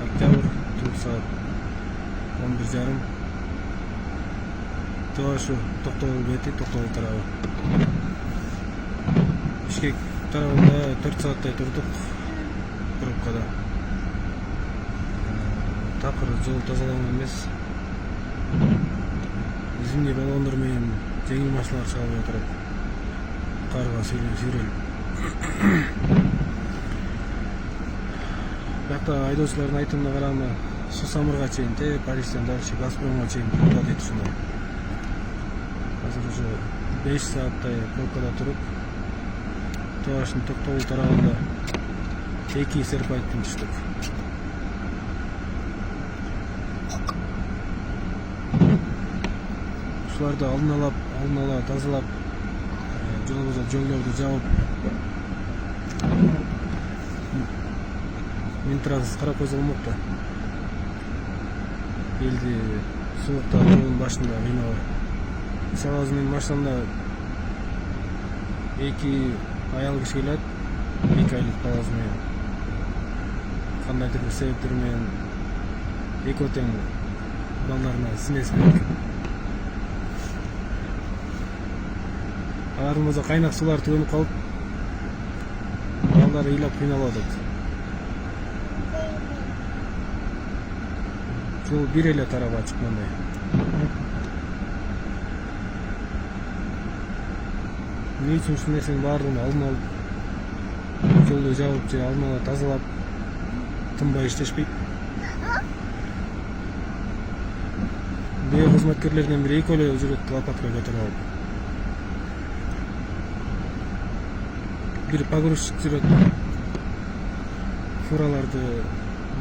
октябрь, түнгі сағат 11:30. Тоғашу Тоқтоғұл беті, Тоқтоғұл тарабы. Бишкек тарабында 4 сааттай тұрдық пробкада. Тақыр жол тазаланған емес. Зимний баллондар менен жеңіл машиналар шығарып отырып, қарға сүйреліп. Бақта айдоочулардын айтымына караганда Сусамырга чейин, Парижден дальше Газпромга чейин пробка дейт ушундай. Азыр уже 5 сааттай пробкада туруп, Тоғаштын Токтогул тарабында 2 серпайттан түштүк. Ушуларды алдын ала тазалап, жолдорду жабып, Минтранс карап койсо болмок да. Элди сулукта жолдун башында кыйнабай. Мисалы азыр менин машинамда 2 аял киши келет, 2 айлык баласы менен. Кандайдыр бир себептер менен экөө тең балдарына сиңеси керек. Алардын болсо кайнак суулар төгүнүп калып, балдар ыйлап кыйналып атат. Жол бир эле тарабы ачык мындай. Эмне үчүн ушул нерсенин баардыгын алдын алып, жолду жабып же алдын ала тазалап, тынбай иштешпейт. Бээ кызматкерлеринен бири экөө эле жүрөт лопатка көтөрүп алып. Бир погрузчик жүрөт. Фураларды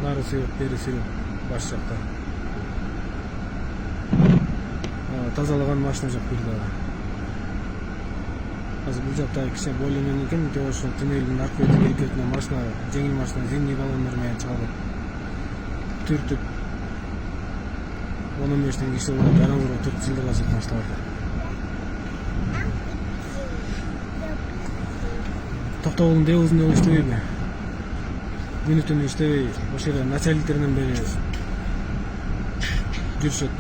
нары сүйрөп, бери сүйрөп баш жакта. Тазалаган машина жок бир дагы. Азыр бул жакта кичине бойлонген экен, ошо туннелдин аркы бетине машина, жеңил машина зимний баллондар менен чыгарып түртүп 10-15 киши болуп арамызга түртүп жылдырган машиналар. Токтогулдун девизинде иштебейби? Күнү түнү иштебей, ошол жерде начальниктеринен бери жүрүшөт.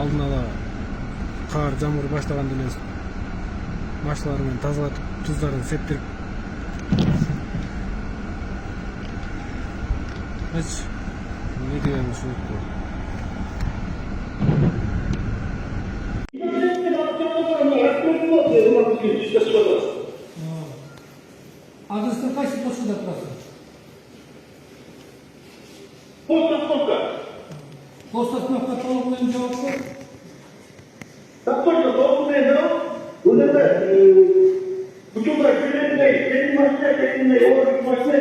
Алдын ала кар, жамгыр баштаганда эле машиналар менен тазалатып, туздарын септирип. Не деген ушул. Адресте кайсы почтада турасың? Постановка. Постановка толук менен жооп бер. Так точно, толук менен жооп. Бул жерде учурда келгендей, сенин машина, олардын машина,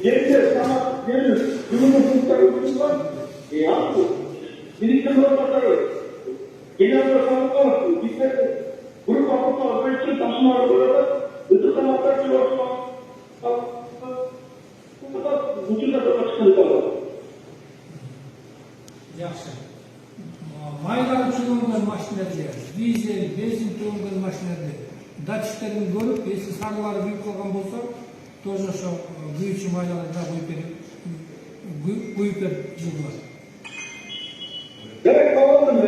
жерде самат берип, күнүнүн пункттары өтүлгөн. Ал биринчи нормалары. Генералдар саныккан, биздер групп автобустар боюнча ташымалар болот. Өтүп тамактар чыгышкан. Учурда да чыккан. Жакшы. Майлар чыгылган машиналарды, дизель, бензин чыгылган машиналарды датчиктерин көрүп, эси сарылары күйүп калган болсо, тоже ошо күйүүчү майларды күйүп берип жылдырат. Керек болгондун